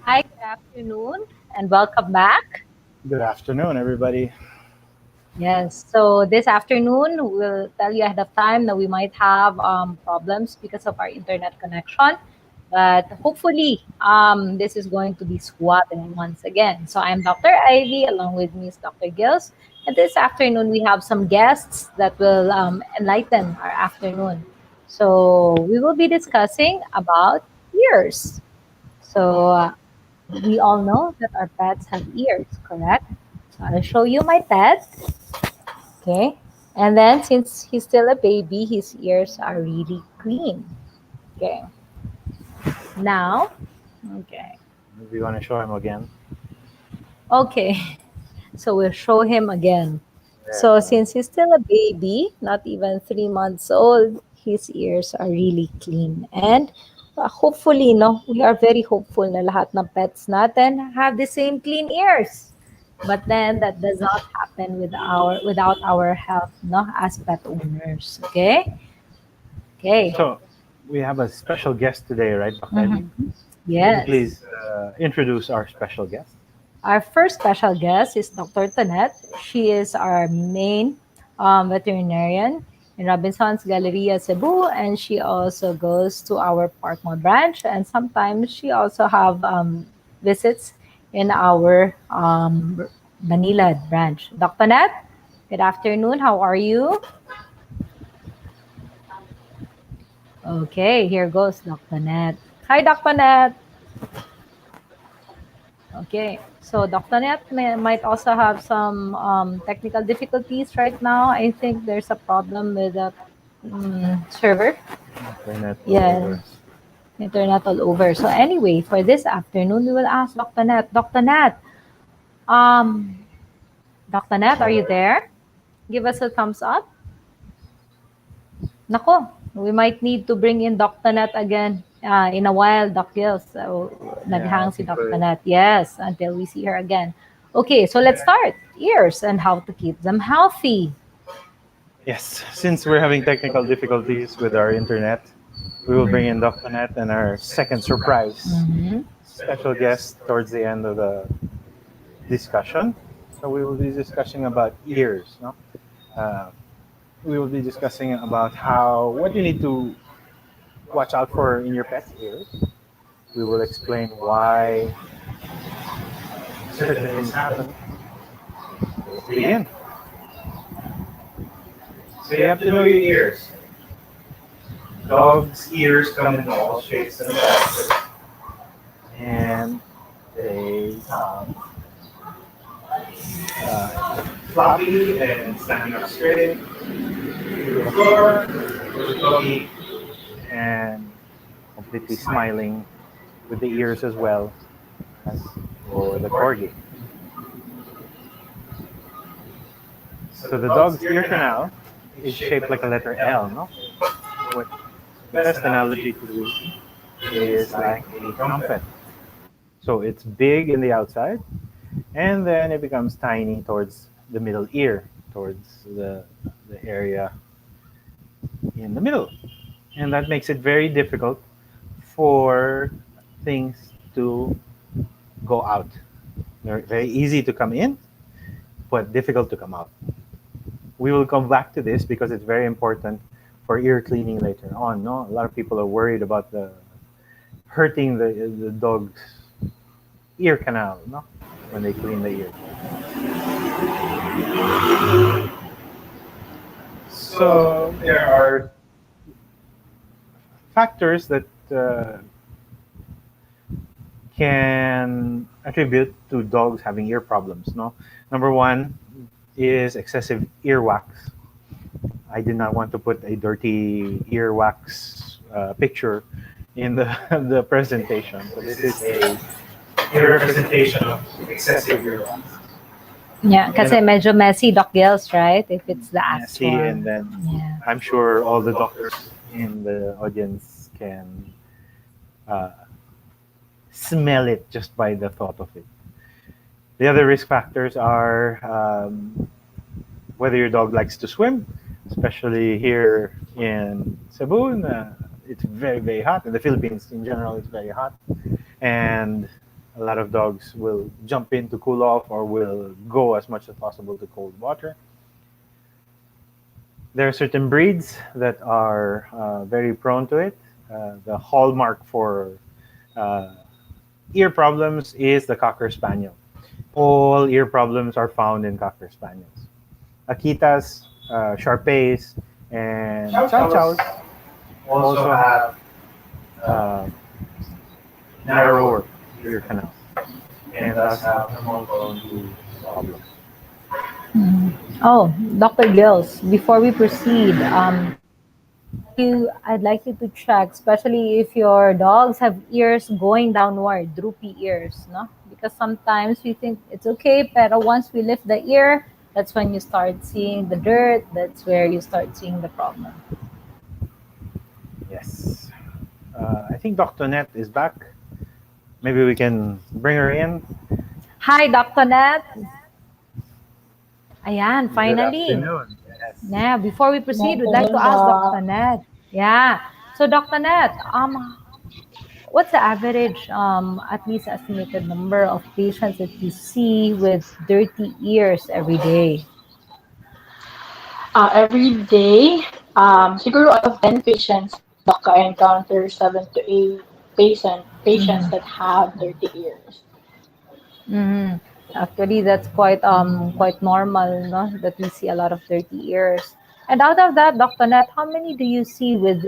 Hi, good afternoon, and welcome back. Good afternoon, everybody. Yes, so this afternoon, we'll tell you ahead of time that we might have problems because of our internet connection, but hopefully, this is going to be squatting once again. So I'm Dr. Ivy, along with me is Dr. Gills, and this afternoon we have some guests that will enlighten our afternoon. So we will be discussing about ears. So we all know that our pets have ears, correct? So I'll show you my pet, okay? And then since he's still a baby, his ears are really clean. Okay. Now, okay. We want to show him again. Okay. So we'll show him again. There. So since he's still a baby, not even 3 months old, his ears are really clean. And hopefully, no, we are very hopeful na lahat ng pets natin have the same clean ears. But then that does not happen without our help, no, as pet owners. Okay? Okay. So we have a special guest today, right, Dr. Ivy? Mhm. Can you Yes. please introduce our special guest? Our first special guest is Dr. Tonette. She is our main veterinarian in Robinson's Galleria, Cebu, and she also goes to our Parkmore branch. And sometimes she also have visits in our Manila branch. Dr. Tonette, good afternoon. How are you? Okay, here goes Dr. Net. Hi, Dr. Net. Okay, so Dr. Net might also have some technical difficulties right now. I think there's a problem with the server. Internet all Yeah, over. internet all over. So anyway, for this afternoon, we will ask Dr. Net. Dr. Net, um, Dr. Net, are you there? Give us a thumbs up. Nako, we might need to bring in Dr. Net again in a while, Doc Gils. So, Yeah, I naghang si think Dr. we're. Net. Yes, until we see her again. Okay, so let's start. Ears and how to keep them healthy. Yes, since we're having technical difficulties with our internet, we will bring in Dr. Net and our second surprise Mm-hmm. special guest towards the end of the discussion. So we will be discussing about ears. No? Uh, we will be discussing about what you need to watch out for in your pet's ears. We will explain why certain things happen. So let's begin. So you have to know your ears. Dogs' ears come in all shapes and sizes, and they come uh, floppy and standing up straight to the floor for the doggy, and completely smiling with the ears as well as for the corgi. So the dog's ear canal is shaped like a letter L, no? What the best analogy to do is like a trumpet. So it's big in the outside, and then it becomes tiny towards the middle ear, towards the area in the middle. And that makes it very difficult for things to go out. They're very easy to come in, but difficult to come out. We will come back to this because it's very important for ear cleaning later on. No, a lot of people are worried about the hurting the dog's ear canal. No, when they clean the ear. So there are factors that can attribute to dogs having ear problems. No, number one is excessive earwax. I did not want to put a dirty earwax picture in the the presentation. So this is a representation of excessive earwax. Yeah, And kasi medyo messy, Doc Gils, right? If it's the messy, actual. and then Yeah. I'm sure all the doctors in the audience can uh, smell it just by the thought of it. The other risk factors are whether your dog likes to swim, especially here in Cebu. It's very, very hot. In the Philippines, in general, it's very hot. And A lot of dogs will jump in to cool off or will go as much as possible to cold water. There are certain breeds that are very prone to it. The hallmark for uh, ear problems is the Cocker Spaniel. All ear problems are found in Cocker Spaniels. Akitas, Sharpeis, and Chow Chows also have uh, narrower ear canals and thus are more prone to problems. Mhm. Oh, Dr. Gills, before we proceed, I'd like you to check, especially if your dogs have ears going downward, droopy ears, no? Because sometimes we think it's okay, but once we lift the ear, that's when you start seeing the dirt. That's where you start seeing the problem. Yes. I think Dr. Net is back. Maybe we can bring her in. Hi, Dr. Net. Ayan, Good finally. afternoon. Yes. Yeah, before we proceed, we'd like to Afternoon, ask Doc. Dr. Net. Yeah. So, Dr. Net, what's the average, at least estimated number of patients that you see with dirty ears every day? Every day, siguro out of 10 patients, Doc, I encounter 7 to 8 patients Mm-hmm. that have dirty ears. Mm-hmm. Actually, that's quite normal, no? That we see a lot of dirty ears. And out of that, Dr. Net, how many do you see with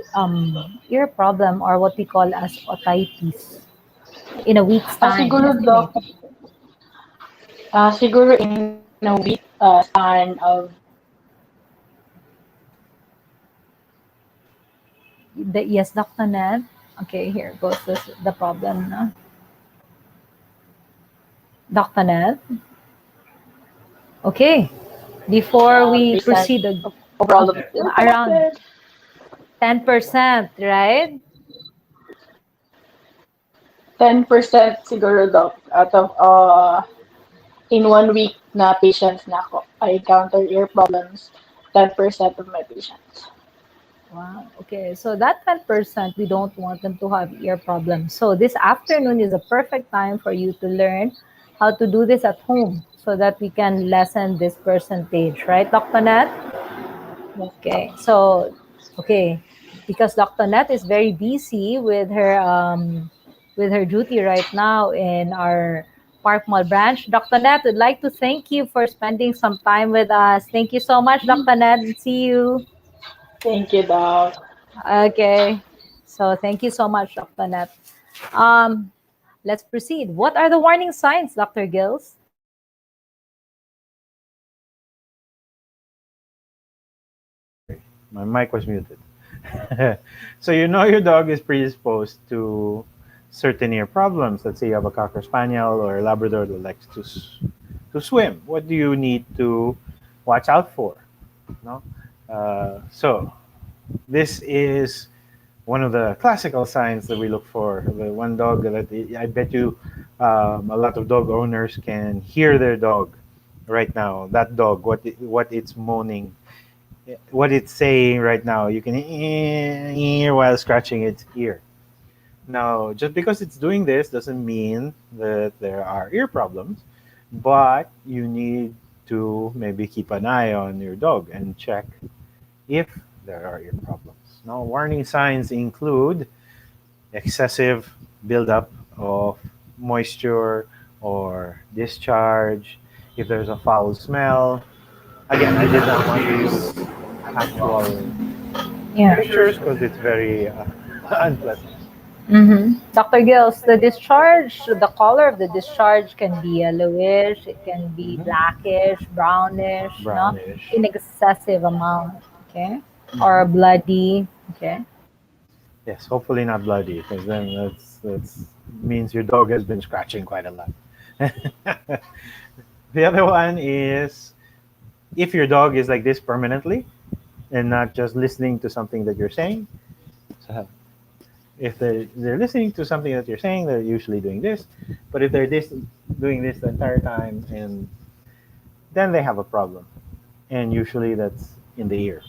ear problem or what we call as otitis in a week's time? Siguro, Doc, Estimate. siguro in a week span of Yes, Dr. Net. Okay, here goes the problem, no? Dr. Net. Okay, before we 10% proceed, of overall of ear around problems. 10%, right? 10% siguro, Doc, out of in 1 week na patients na ako, I encounter ear problems, 10% of my patients. Wow. Okay. So that 10%, we don't want them to have ear problems. So this afternoon is a perfect time for you to learn how to do this at home so that we can lessen this percentage, right, Dr. Nat? Yes, Okay. Doc. So, okay. Because Dr. Nat is very busy with her duty right now in our Park Mall branch. Dr. Nat, would like to thank you for spending some time with us. Thank you so much, Dr. Nat. See you. Thank you, Doc. Okay. So thank you so much, Dr. Nat. Um, let's proceed. What are the warning signs, Dr. Gills? Sorry, my mic was muted. So you know your dog is predisposed to certain ear problems. Let's say you have a Cocker Spaniel or a Labrador that likes to swim. What do you need to watch out for? No. So this is one of the classical signs that we look for. The one dog that I bet you a lot of dog owners can hear their dog right now. That dog, what it's moaning, what it's saying right now. You can hear while scratching its ear. Now, just because it's doing this doesn't mean that there are ear problems, but you need to maybe keep an eye on your dog and check if there are ear problems. Now, warning signs include excessive buildup of moisture or discharge, if there's a foul smell. Again, I did not want to use actual Yeah. pictures because it's very unpleasant. Dr. Gills, the discharge, the color of the discharge can be yellowish, it can be Hmm. blackish, brownish, no, Brownish. in excessive amount, okay, Hmm. or bloody, okay. Yes, hopefully not bloody, because then that's means your dog has been scratching quite a lot. The other one is if your dog is like this permanently and not just listening to something that you're saying. So if they're listening to something that you're saying, they're usually doing this. But if they're doing this the entire time, and then they have a problem, and usually that's in the ear.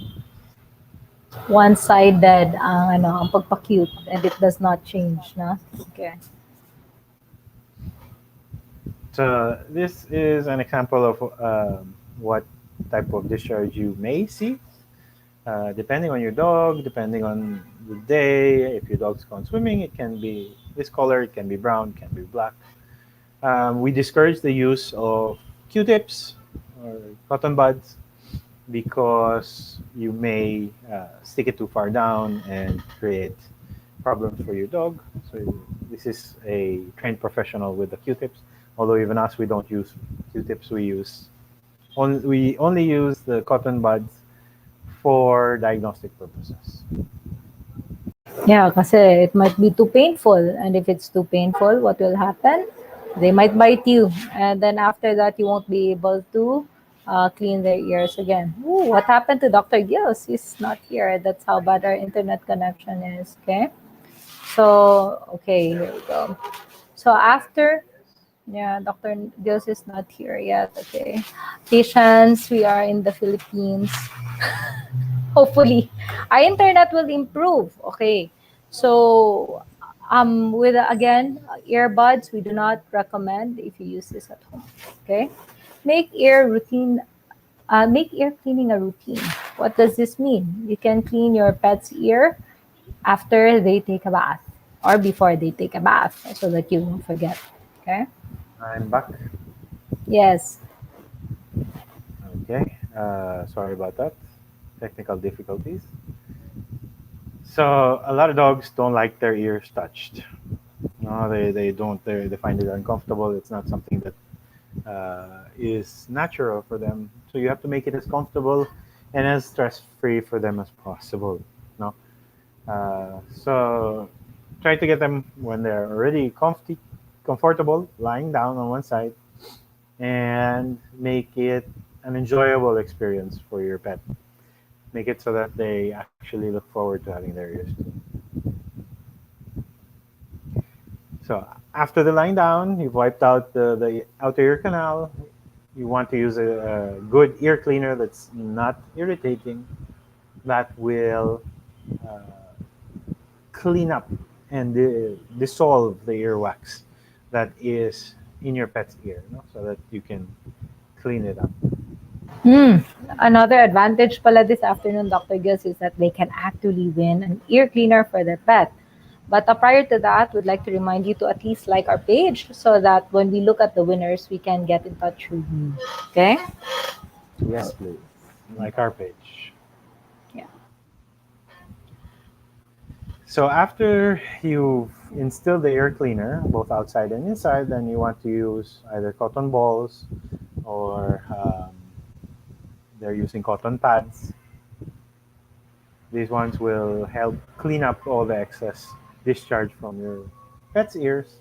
One-sided ang pagpa-cute and it does not change, no? Okay. So this is an example of what type of discharge you may see, depending on your dog, depending on the day. If your dog's gone swimming, it can be this color, it can be brown, it can be black. We discourage the use of Q-tips or cotton buds because you may stick it too far down and create problems for your dog. So this is a trained professional with the Q-tips. Although even us, we don't use Q-tips. We only use the cotton buds for diagnostic purposes. Yeah, kasi it might be too painful. And if it's too painful, what will happen? They might bite you. And then after that, you won't be able to clean their ears again. Ooh, what happened to Dr. Gills? He's not here. That's how bad our internet connection is. Okay. So, okay, here we go. So after, yeah, Dr. Gills is not here yet. Okay. Patients, we are in the Philippines. Hopefully our internet will improve. Okay, so with again earbuds, we do not recommend if you use this at home. Okay, make ear routine make ear cleaning a routine. What does this mean? You can clean your pet's ear after they take a bath or before they take a bath so that you won't forget. Okay, I'm back. yes. Okay. Sorry about that. Technical difficulties. So a lot of dogs don't like their ears touched. No, they don't. They find it uncomfortable. It's not something that is natural for them. So you have to make it as comfortable and as stress-free for them as possible. No. So try to get them when they're already comfortable, lying down on one side, and make it an enjoyable experience for your pet. Make it so that they actually look forward to having their ears cleaned. So after the lying down, you've wiped out the outer ear canal. You want to use a good ear cleaner that's not irritating, that will uh, clean up and dissolve the earwax that is in your pet's ear, no? So that you can clean it up. Hmm. Another advantage pala this afternoon, Dr. Gills, is that they can actually win an ear cleaner for their pet. But prior to that, we'd like to remind you to at least like our page so that when we look at the winners, we can get in touch with you. Okay? Yes, please. Like our page. Yeah. So after you've instilled the air cleaner, both outside and inside, then you want to use either cotton balls or they're using cotton pads. These ones will help clean up all the excess discharge from your pet's ears.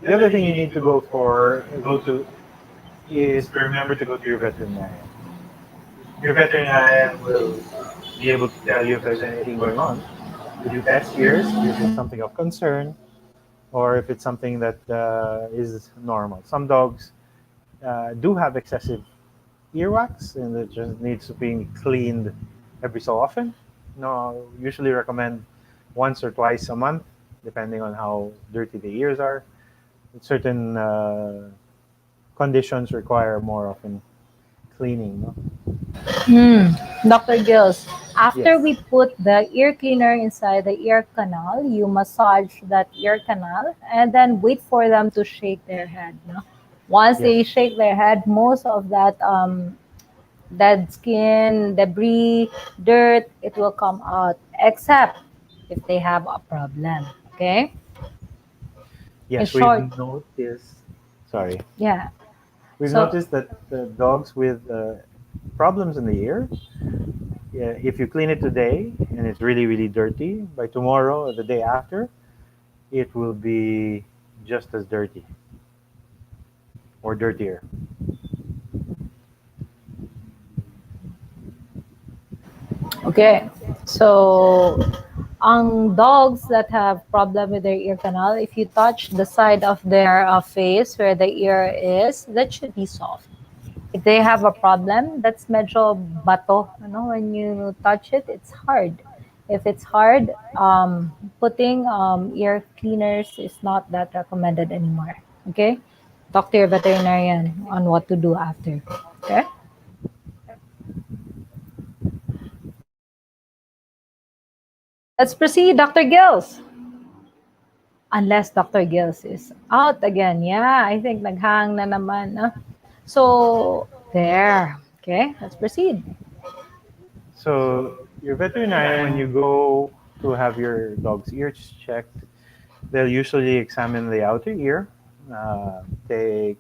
The other thing you need to go to is to remember to go to your veterinarian. Your veterinarian will be able to tell you if there's anything going on with your pet's ears, if it's something of concern, or if it's something that is normal. Some dogs do have excessive earwax and it just needs to be cleaned every so often. No, usually recommend once or twice a month, depending on how dirty the ears are. Certain conditions require more often cleaning. No? Hmm. Dr. Gills, after Yes. we put the ear cleaner inside the ear canal, you massage that ear canal and then wait for them to shake their head. No? Once Yes. they shake their head, most of that dead skin, debris, dirt, it will come out, except if they have a problem. Okay? In Yes, we've short, noticed. Sorry, yeah. we've So, noticed that the dogs with problems in the ear, yeah, if you clean it today and it's really really dirty, by tomorrow or the day after, it will be just as dirty or dirtier. okay. So, ang dogs that have problem with their ear canal, if you touch the side of their face where the ear is, that should be soft. If they have a problem, that's medyo bato. You know, when you touch it, it's hard. If it's hard, putting ear cleaners is not that recommended anymore. Okay, talk to your veterinarian on what to do after. Okay, let's proceed, Dr. Gills. Unless Dr. Gills is out again. Yeah, I think naghang na naman. So, there. Okay, let's proceed. So your veterinarian, when you go to have your dog's ears checked, they'll usually examine the outer ear, take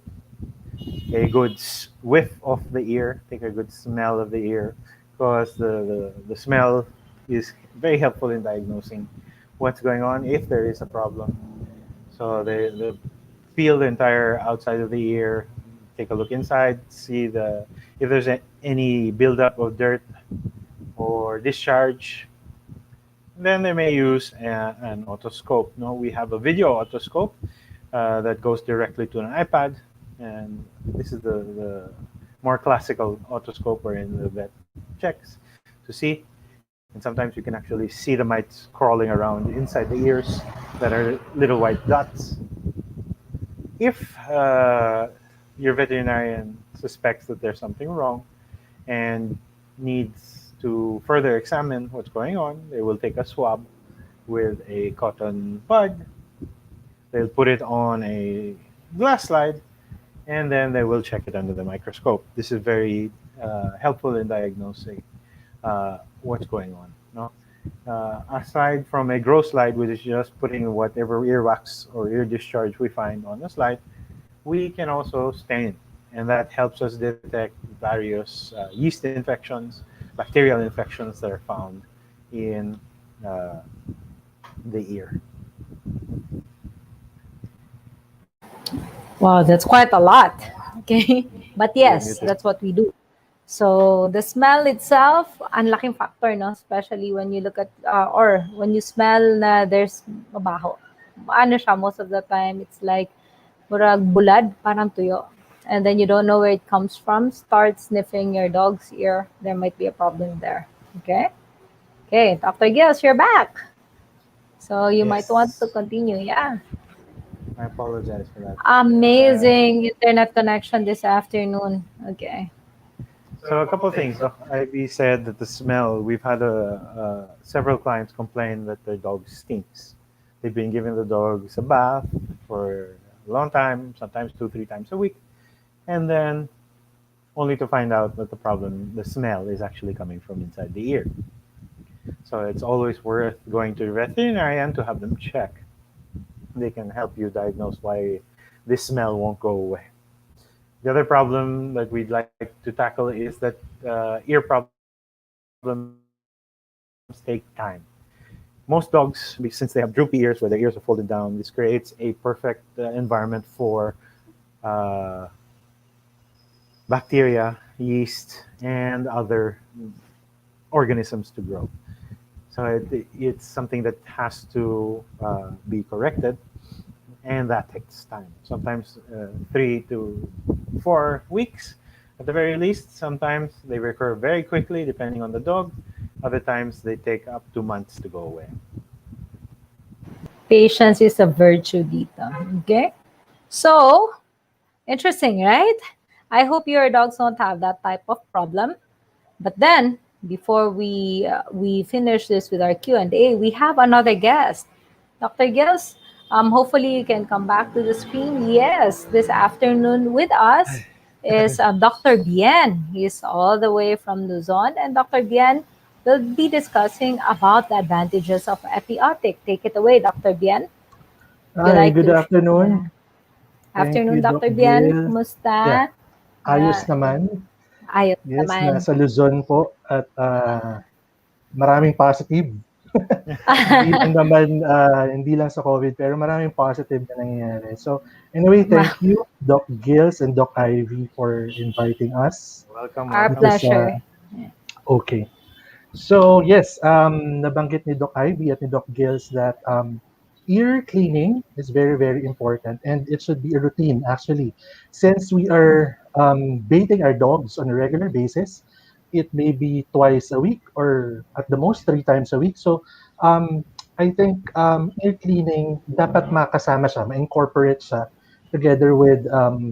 a good whiff of the ear, take a good smell of the ear, because the smell is very helpful in diagnosing what's going on if there is a problem. So they feel the entire outside of the ear, take a look inside, see the if there's any buildup of dirt or discharge. Then they may use an otoscope. No, we have a video otoscope that goes directly to an iPad, and this is the more classical otoscope wherein the vet checks to see. And sometimes you can actually see the mites crawling around inside the ears that are little white dots. If your veterinarian suspects that there's something wrong and needs to further examine what's going on, they will take a swab with a cotton bud. They'll put it on a glass slide, and then they will check it under the microscope. This is very helpful in diagnosing what's going on. No? Aside from a grow slide, which is just putting whatever earwax or ear discharge we find on the slide, we can also stain, and that helps us detect various yeast infections, bacterial infections that are found in uh, the ear. Wow, that's quite a lot. Okay, but You're yes, muted. that's what we do. So the smell itself, ang laking factor, no? Especially when you look at, or when you smell na there's mabaho. Ano siya, most of the time, it's like, murag bulad, parang tuyo. And then you don't know where it comes from. Start sniffing your dog's ear. There might be a problem there. Okay? Okay, Dr. Gills, you're back. So you might want to Yes. continue. Yeah. I apologize for that. Uh, Amazing internet connection this afternoon. Okay. so a couple of things. Doc Ivy said that the smell. We've had several clients complain that their dog stinks. They've been giving the dogs a bath for a long time, sometimes 2, 3 times a week, and then only to find out that the smell, is actually coming from inside the ear. So it's always worth going to the veterinarian to have them check. They can help you diagnose why this smell won't go away. The other problem that we'd like to tackle is that ear problems take time. Most dogs, since they have droopy ears where their ears are folded down, this creates a perfect environment for uh, bacteria, yeast, and other organisms to grow. So it's something that has to be corrected, and that takes time. Sometimes 3 to 4 weeks at the very least. Sometimes they recur very quickly, depending on the dog. Other times they take up to months to go away. Patience is a virtue dito. Okay? So, interesting, right? I hope your dogs don't have that type of problem. But then, before we finish this with our Q&A, we have another guest. Dr. Gills, hopefully you can come back to the screen. Yes, this afternoon with us is Dr. Bien. He's all the way from Luzon. And Dr. Bien will be discussing about the advantages of epiotic. Take it away, Dr. Bien. Would you Hi, like good to? Yeah. afternoon. Thank Afternoon, you, Doc Dr. Bien. Gil. Yeah, Kumusta? ayos Yeah. naman. Ayos Yes, naman. nasa Luzon po at maraming positive. Hindi lang sa COVID, pero maraming positive na nangyayari. So, anyway, thank you, Doc Gils and Doc Ivy for inviting us. Welcome, Our It welcome. is pleasure. okay. So, yes, nabanggit ni Doc Ivy at ni Doc Gils that ear cleaning is very, very important, and it should be a routine, actually. Since we are baiting our dogs on a regular basis, it may be twice a week or at the most 3 times a week. So um, I think ear cleaning dapat makasama siya, ma-incorporate siya together with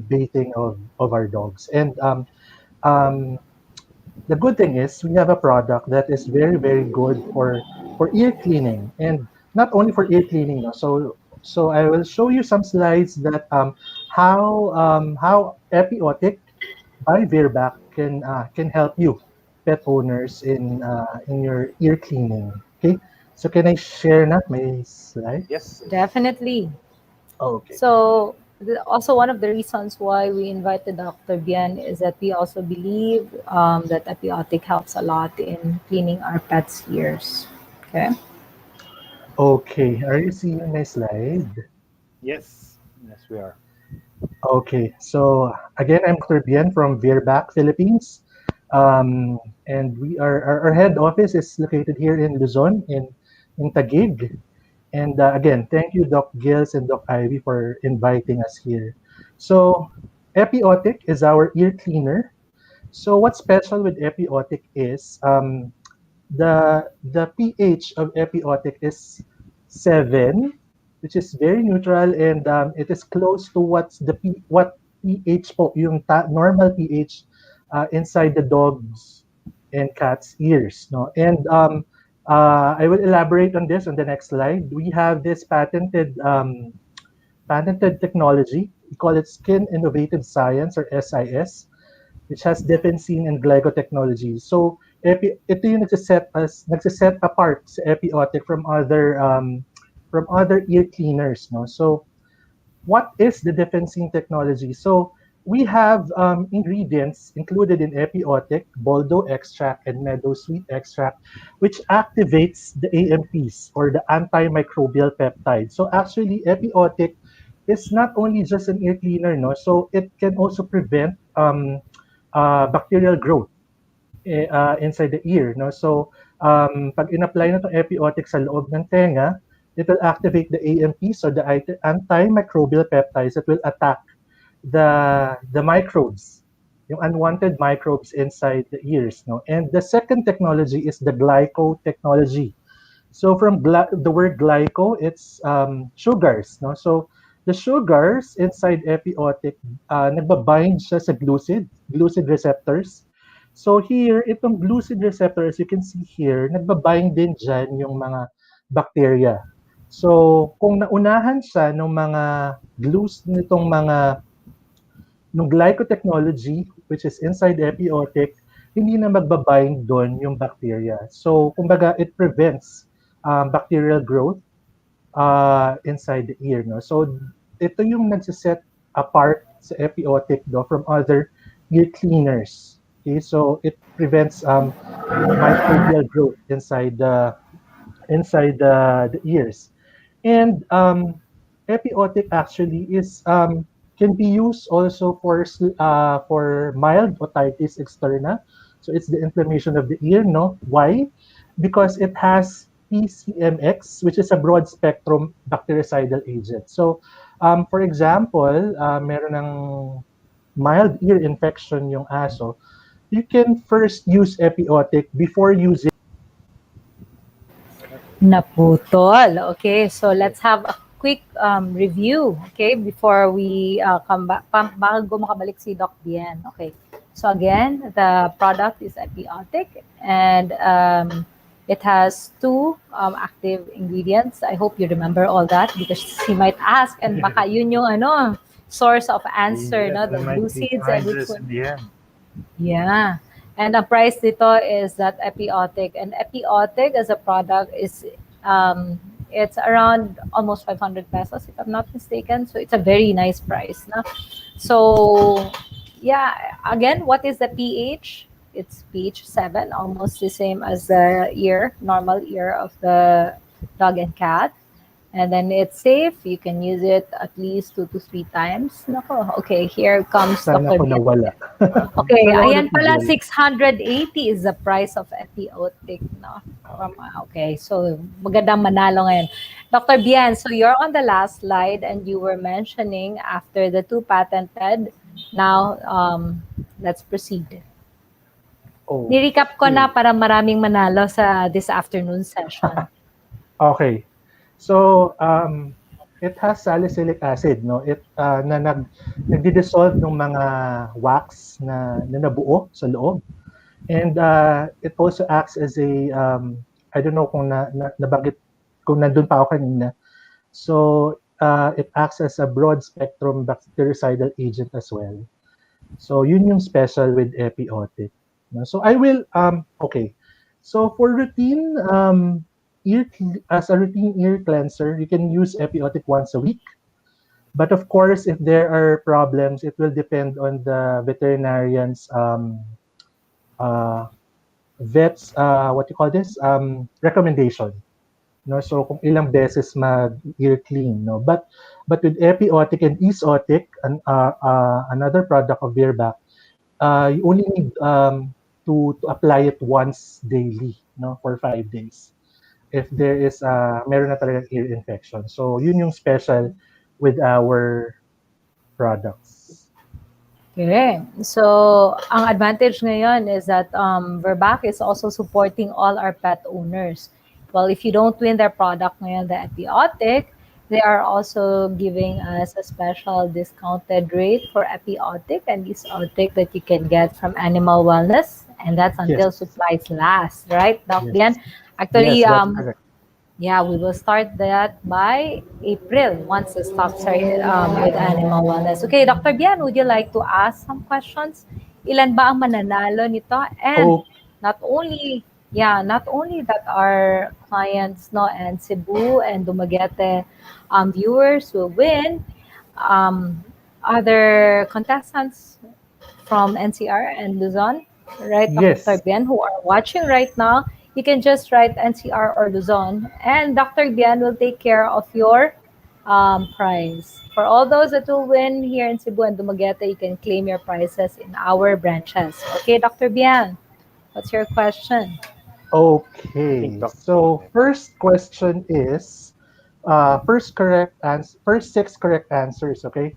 bathing of our dogs. And um, the good thing is we have a product that is very very good for ear cleaning, and not only for ear cleaning, no. So I will show you some slides that how Epiotic by Virbac can help you pet owners in your ear cleaning. Okay, so can I share na my slides? Yes. Definitely. Okay. So, also one of the reasons why we invited Dr. Bien is that we also believe that Epiotic helps a lot in cleaning our pets' ears. Okay. Okay, are you seeing my slide? Yes. Yes, we are. Okay, so again, I'm Dr. Bien from Virbac, Philippines. Um, and our head office is located here in Luzon, in Taguig. And again, thank you, Doc Gills and Doc Ivy, for inviting us here. So, Epiotic is our ear cleaner. So, what's special with Epiotic is the pH of epiotic is 7, which is very neutral, and it is close to what pH po, yung normal pH inside the dogs and cats' ears. No? And I will elaborate on this on the next slide. We have this patented technology. We call it Skin Innovative Science, or SIS, which has defensin and glycotechnology. So ito yung nagsiset apart sa Epiotic from other ear cleaners, no. So what is the defensin technology? So we have ingredients included in Epiotic, Boldo extract and meadowsweet extract, which activates the AMPs, or the antimicrobial peptide. So actually, Epiotic is not only just an ear cleaner, no. So it can also prevent bacterial growth inside the ear, no. So pag in-apply na 'tong Epiotic sa loob ng tenga, it will activate the AMPs, or the antimicrobial peptides that will attack the microbes, yung unwanted microbes inside the ears, no. And the second technology is the glyco technology. So from the word glyco, it's sugars, no. So the sugars inside Epiotic, nagbabind siya sa glucid receptors. So here, itong glucid receptors, you can see here, nagbabind din dyan yung mga bacteria. So kung naunahan siya ng mga glues nitong mga nung glycotechnology, which is inside Epiotic, hindi na magbabind doon yung bacteria. So, kumbaga, it prevents bacterial growth inside the ear. No? So, ito yung nagsiset apart sa Epiotic from other ear cleaners. Okay, so it prevents microbial growth inside the ears. And epiotic actually is can be used also for mild otitis externa. So it's the inflammation of the ear, no? Why? Because it has PCMX, which is a broad spectrum bactericidal agent. So, for example, meron ng mild ear infection yung aso, you can first use epiotic before using. Naputol. Okay, so let's have a quick review, okay, before we come back, bago makabalik si Doc Bien. Okay, so again, the product is Epiotic, and it has two active ingredients. I hope you remember all that, because he might ask, and baka yun yung source of answer, Yes, no? The there blue might be seeds and which prizes one. in the end. Yeah. And the price dito is that Epiotic. And Epiotic as a product is it's around almost 500 pesos if I'm not mistaken. So it's a very nice price. No? So yeah, again, what is the pH? It's pH 7, almost the same as the normal ear of the dog and cat. And then it's safe. You can use it at least 2 to 3 times. Nako, okay, here comes Sana Dr. ko Bien. nawala. Okay, Salamat, ayan pala, Tigil. 680 is the price of Epiotic, no? Okay, so magandang manalo ngayon. Dr. Bien, so you're on the last slide and you were mentioning after the two patented, now let's proceed. Oh, Ni-recap ko na para maraming manalo sa this afternoon session. okay. So, it has salicylic acid, no? It na nagdi-dissolve ng mga wax na nabuo sa loob. And it also acts as a I don't know kung nabanggit kung nandun pa ako kanina. So, it acts as a broad spectrum bactericidal agent as well. So, yun yung special with Epiotic. No? So, I will, okay. So, for routine, as a routine ear cleanser, you can use Epiotic once a week. But of course, if there are problems, it will depend on the veterinarian's uh, vet's what you call this recommendation, no? So kung ilang beses mag ear clean, no? But with Epiotic and Easotic, another product of Beerback, you only need to apply it once daily, no, for 5 days if there is meron na talagang ear infection. So yun yung special with our products. Okay. So, ang advantage ngayon is that Verbac is also supporting all our pet owners. Well, if you don't win their product ngayon, the Epiotic, they are also giving us a special discounted rate for Epiotic and Exotic that you can get from Animal Wellness. And that's until Yes, supplies last, right, Doc Bian? yes, Actually, yes, that's correct. yeah, we will start that by April once the stocks are with Animal Wellness. Okay, Dr. Bian, would you like to ask some questions? Ilan ba ang mananalo nito? And Oh, not only, yeah, not only that our clients, no, and Cebu and Dumaguete viewers will win, um, other contestants from NCR and Luzon, right, Dr. yes. Bian, who are watching right now, you can just write NCR or Luzon, and Dr. Bian will take care of your prize. For all those that will win here in Cebu and Dumaguete, you can claim your prizes in our branches. Okay, Dr. Bian, what's your question? I think Okay, Doc. so first question is first six correct answers, okay?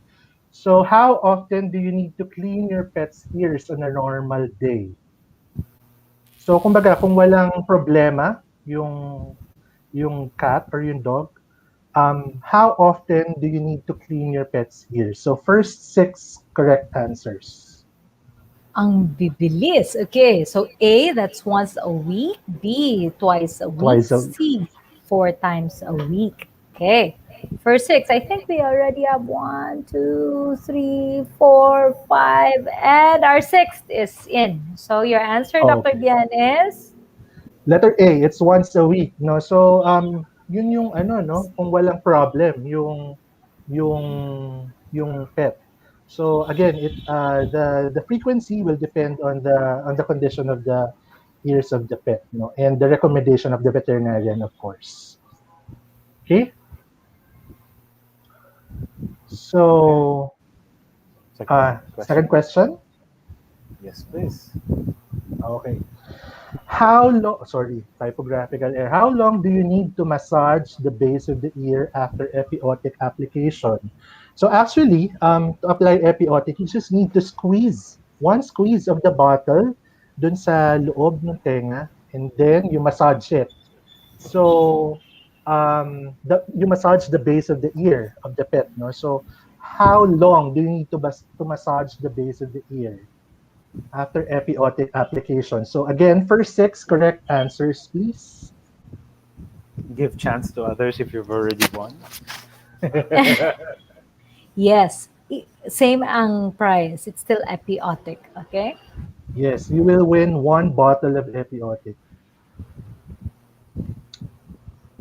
So how often do you need to clean your pet's ears on a normal day? So kumbaga kung walang problema yung cat or yung dog, how often do you need to clean your pet's ears? So first six correct answers. Ang bibilis. Okay, so A, that's once a week. B, twice a week. Twice a C, 4 times a week. Okay, for six, I think we already have 1, 2, 3, 4, 5, and our sixth is in. So your answer, Dr. Okay. Bian, is Letter A, it's once a week, no? So, yun yung ano, no? Kung walang problem, yung pet. So again, the frequency will depend on the condition of the ears of the pet, no? And the recommendation of the veterinarian, of course. Okay? Okay. So, Second second question. question. Yes, please. Okay. How long, sorry, typographical error. How long do you need to massage the base of the ear after epiotic application? So actually, to apply epiotic, you just need to squeeze, one squeeze of the bottle dun sa loob ng tenga, and then you massage it. So, you massage the base of the ear of the pet, no? So, how long do you need to massage the base of the ear after epiotic application? So again, first six correct answers, please. Give chance to others if you've already won. yes. Same ang price. It's still epiotic. Okay. Yes, you will win one bottle of epiotic.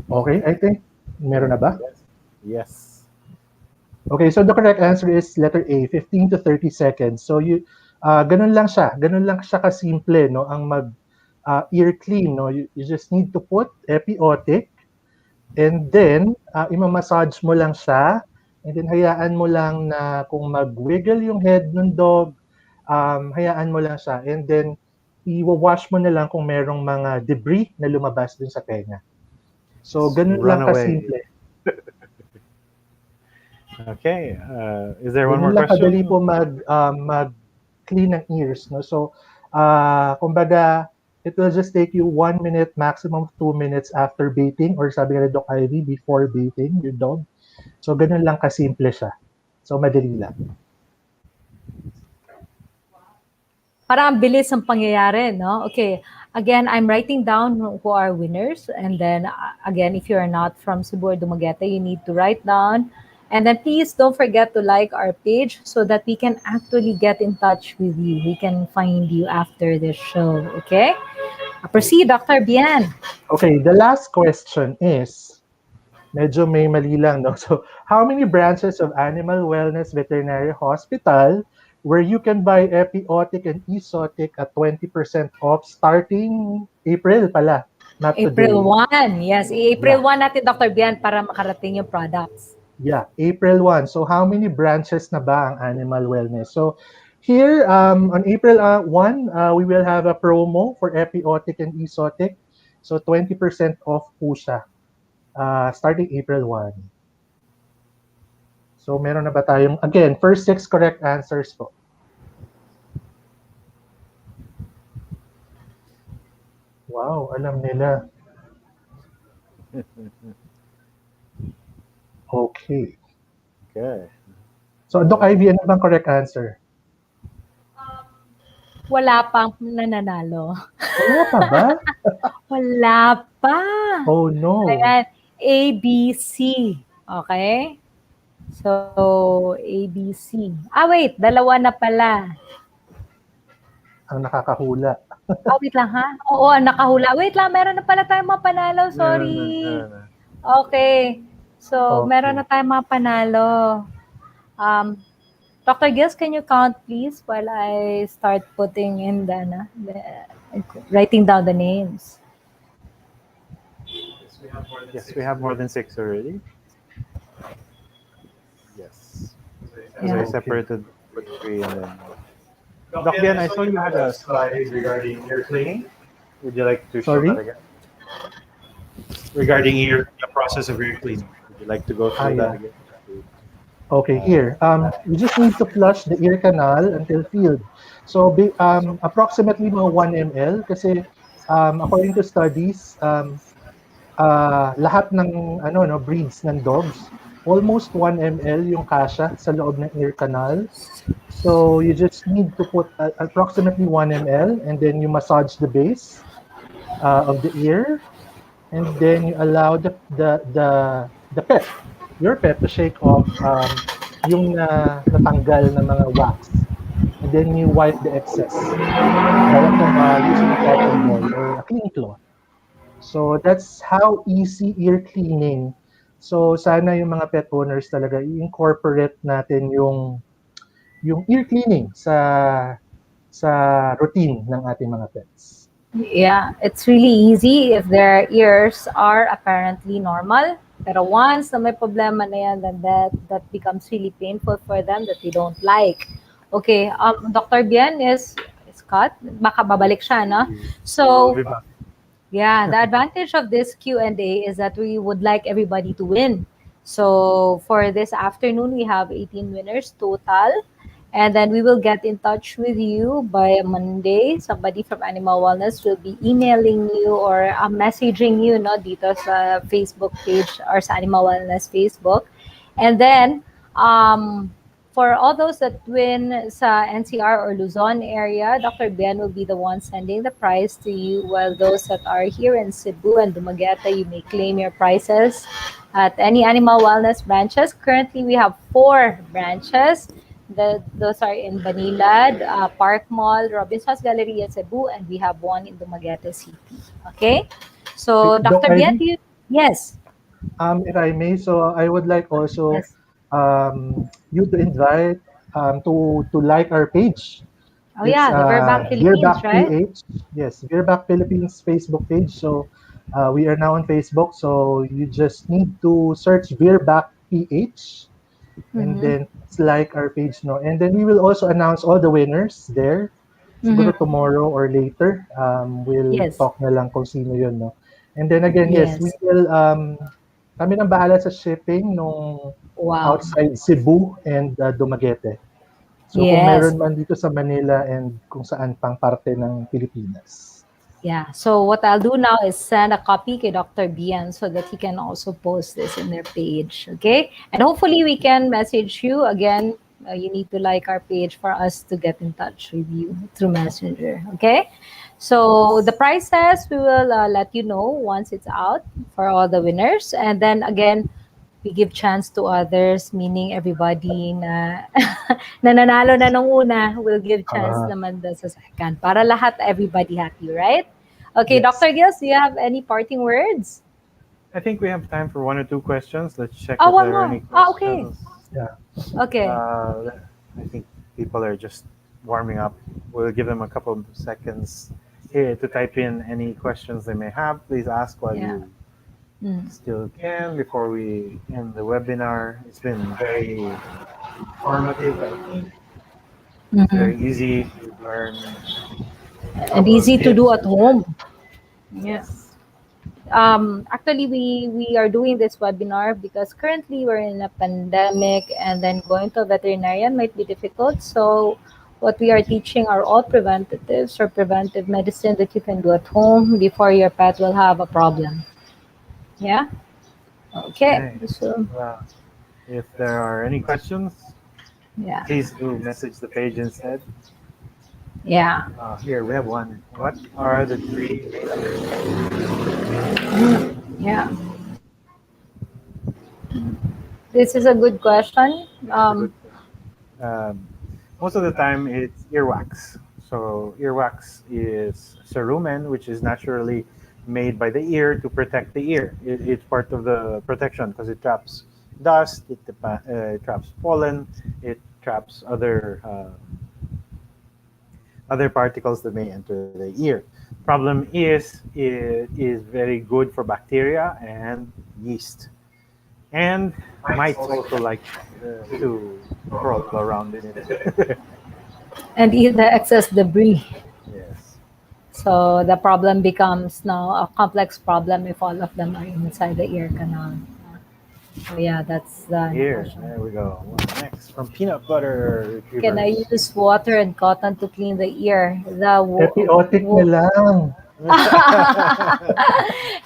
Okay, I think meron na ba? Yes. Yes. Okay, so the correct answer is letter A, 15 to 30 seconds. So ganun lang siya kasimple, no, ang mag ear clean, no. You just need to put epiotic, and then imamassage mo lang siya, and then hayaan mo lang na kung mag-wiggle yung head ng dog, hayaan mo lang siya, and then i-wash mo na lang kung merong mga debris na lumabas dun sa tenga. So Just ganun run lang away. kasimple. Okay. Is there one Ganun more lang kadali question? po mag clean ng ears, no? So Kumbaga, it will just take you 1 minute, maximum 2 minutes after baiting, or sabi nga ni Doc Ivy, before baiting your dog. So, ganun lang kasimple siya. So, madali lang. Parang ang bilis ng pangyayari, no? Okay, again, I'm writing down who are winners. And then, again, if you're not from Cebu or Dumaguete, you need to write down. And then please don't forget to like our page so that we can actually get in touch with you. We can find you after the show, okay? Proceed, Dr. Bien. Okay, the last question is, medyo may mali lang, no? So, how many branches of Animal Wellness Veterinary Hospital where you can buy Epiotic and Esotic at 20% off starting April pala, not today. April 1. Yes, April Yeah. 1 natin, Dr. Bien, para makarating yung products. Yeah, April 1. So, how many branches na ba ang Animal Wellness? So, here, on April 1, we will have a promo for Epiotic and Esotic. So, 20% off po siya. Starting April 1. So, meron na ba tayong, again, first 6 correct answers po. Wow, alam nila. Okay. Okay. So, Doc Ivy, ano bang correct answer? Wala pang nananalo. Wala pa ba? Wala pa. Oh, no. Ayan, ABC. Okay? So, ABC. Wait, dalawa na pala. Ang nakakahula. Wait lang ha. Oo, nakahula. Wait lang, meron na pala tayong mga panalo. Sorry. Meron na. Okay. So, Okay. meron na tayong mga panalo. Dr. Gils, can you count please while I start putting in writing down the names? Yes, we have more than 6 already. Yes. So Yeah. I separated for 3 and then. Doc Bian, I saw you had a slide regarding ear cleaning. Would you like to show Sorry? that again? Regarding the process of ear cleaning. Would you like to go through that again? Okay, here. You just need to flush the ear canal until filled. So, approximately mga 1 ml kasi according to studies, lahat ng breeds ng dogs, almost 1 ml yung kasya sa loob ng ear canal. So, you just need to put approximately 1 ml and then you massage the base of the ear and then you allow the pet, your pet, to shake off yung natanggal na mga wax. And then you wipe the excess. Using a cotton ball or a clean cloth. So that's how easy ear cleaning. So sana yung mga pet owners talaga i-incorporate natin yung ear cleaning sa routine ng ating mga pets. Yeah, it's really easy if their ears are apparently normal. Pero once na may problema na yan, then that becomes really painful for them that they don't like. Okay, Dr. Bien is cut. Baka babalik siya, no? So, yeah, the advantage of this Q&A is that we would like everybody to win. So for this afternoon, we have 18 winners total. And then we will get in touch with you by Monday. Somebody from Animal Wellness will be emailing you or messaging you dito sa Facebook page or sa Animal Wellness Facebook. And then, for all those that win sa NCR or Luzon area, Dr. Ben will be the one sending the prize to you, while those that are here in Cebu and Dumaguete, you may claim your prizes at any Animal Wellness branches. Currently, we have 4 branches. Those are in Banilad, Park Mall, Robinson's Galleria, Cebu, and we have one in Dumaguete City. Okay? So, Dr. Bien, yes. If I may, so I would like also you to invite to like our page. Oh yeah, the Veerback Philippines, right? PH. Yes, Veerback Philippines Facebook page. So we are now on Facebook. So you just need to search Veerback PH. And then like our page, no? And then we will also announce all the winners there. Siguro tomorrow or later, we'll talk na lang kung sino yun, no? And then again, yes, we will, kami nang bahala sa shipping nung outside Cebu and Dumaguete. So kung Yes. meron man dito sa Manila and kung saan pang parte ng Pilipinas. Yeah. So what I'll do now is send a copy to Dr. Bian so that he can also post this in their page. Okay. And hopefully we can message you again. You need to like our page for us to get in touch with you through Messenger. Okay. So the prizes we will let you know once it's out for all the winners, and then again we give chance to others, meaning everybody na nananalo na nung una will give chance Ah, naman doon sa second. Para lahat, everybody happy, right? Okay, yes. Dr. Gils, do you have any parting words? I think we have time for one or two questions. Let's check Oh, if one there are more. any Ah, okay. questions. Yeah. Okay. Uh, I think people are just warming up. We'll give them a couple of seconds here to type in any questions they may have. Please ask while Yeah. you Mm. still can before we end the webinar. It's been very informative, I think. It's Mhm. very easy. We've learned a And couple of easy to do tips. at home. Yeah. Yes. Actually, we are doing this webinar because currently we're in a pandemic, and then going to a veterinarian might be difficult. So what we are teaching are all preventatives or preventive medicine that you can do at home before your pet will have a problem. Yeah. Okay. Okay. So Well, if there are any questions, yeah. please do message the page instead. Yeah. Here we have one. What are the three main allergies? Yeah. This is a good question. This is a good question. Most of the time, it's earwax. So earwax is cerumen, which is naturally made by the ear to protect the ear. It's part of the protection because it traps dust, it traps pollen, it traps other particles that may enter the ear. Problem is, it is very good for bacteria and yeast, and mites also like to crawl around in it. And eat the excess debris. Yes. So the problem becomes now a complex problem if all of them are inside the ear canal. So yeah, that's the Here, question. there we go. What's next? From peanut butter Can I retrievers. use water and cotton to clean the ear? Epiotic na lang.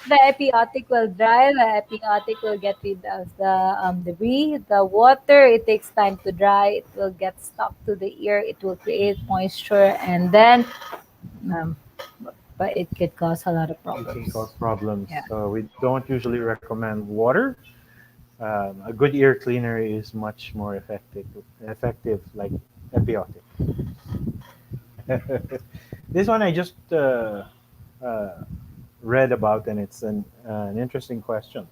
The epiotic will dry. The epiotic will get rid of the debris. The water, it takes time to dry. It will get stuck to the ear. It will create moisture, and then, um, but it could cause a lot of It can problems. cause problems. Yeah. So we don't usually recommend water. A good ear cleaner is much more effective like epiotic. This one I just uh, read about, and it's an interesting question.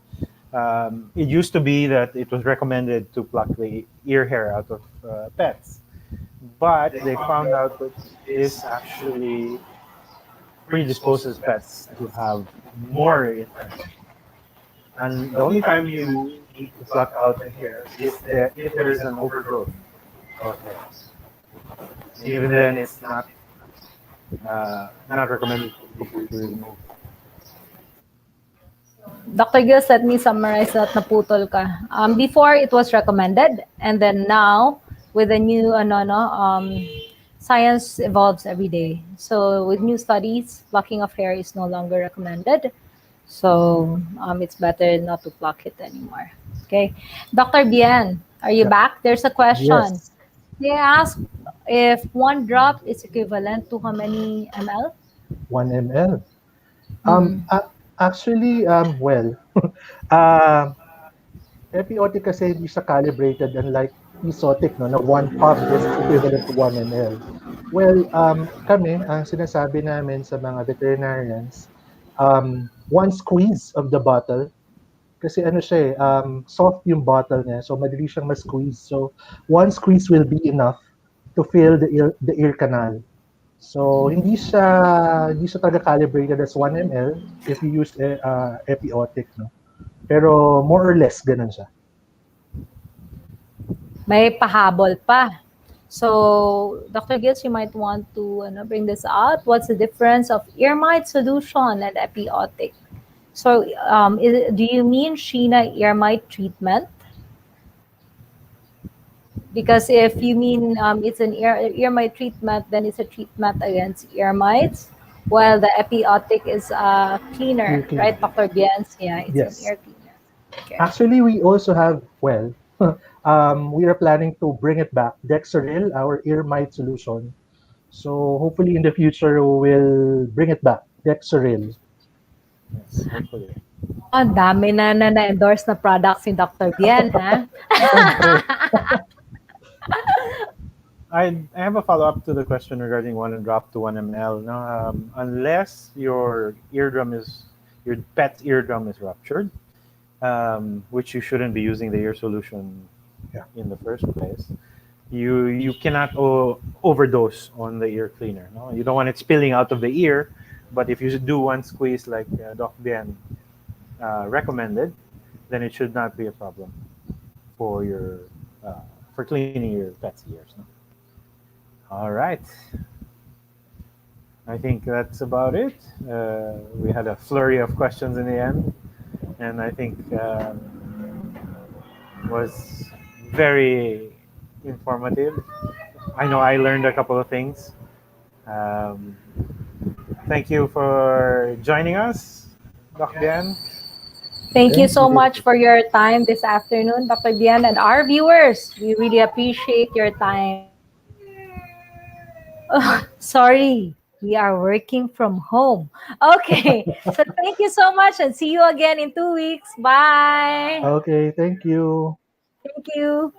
It used to be that it was recommended to pluck the ear hair out of pets, but they found out that this actually predisposes pets to have more infection. And the only time you need to pluck out a hair is if there is an overgrowth of hairs. And even then, it's not recommended to remove. Dr. Gils, let me summarize that naputol ka. Before, it was recommended, and then now, with the new, science evolves every day. So with new studies, plucking of hair is no longer recommended. So it's better not to pluck it anymore. Okay. Dr. Bien, are you Yeah. back? There's a question. Yes. They ask if one drop is equivalent to how many ml? 1 ml. Mm. Actually, well, uh, epiotic kasi hindi siya calibrated unlike esotic, no, na one puff is equivalent to 1 ml. Well, kami, ang sinasabi namin sa mga veterinarians, one squeeze of the bottle, kasi ano siya soft yung bottle niya, so madali siyang ma-squeeze. So, one squeeze will be enough to fill the ear canal. So, hindi siya talaga calibrated as 1 ml if you use epiotic, no? Pero more or less, ganun siya. May pahabol pa. So, Dr. Gils, you might want to bring this out. What's the difference of ear mite solution and epiotic? So, do you mean Sheena ear mite treatment? Because if you mean it's an ear mite treatment, then it's a treatment against ear mites, while the epiotic is a Ear cleaner, right, cleaner. Dr. Biens? Yeah, it's an Yes. ear cleaner. Okay. Actually, we also have, well, we are planning to bring it back, Dexeril, our ear mite solution. So hopefully in the future, we'll bring it back, Dexeril. Yes, hopefully. Oh, ang dami na na-endorse na products ni Dr. Bien, ha? Siyempre. I have a follow up to the question regarding one drop to 1 ml. No, unless your pet's eardrum is ruptured, which you shouldn't be using the ear solution Yeah. in the first place. You cannot overdose on the ear cleaner. No, you don't want it spilling out of the ear. But if you do one squeeze like Doc Bien recommended, then it should not be a problem for your uh, for cleaning your pet's ears. No? All right. I think that's about it. We had a flurry of questions in the end, and I think was very informative. I know I learned a couple of things. Um, Thank you for joining us, Doc Bian. Thank you Thank so you. much for your time this afternoon, Dr. Bien, and our viewers. We really appreciate your time. Oh, sorry, we are working from home. Okay, so thank you so much and see you again in 2 weeks. Bye. Okay, thank you. Thank you.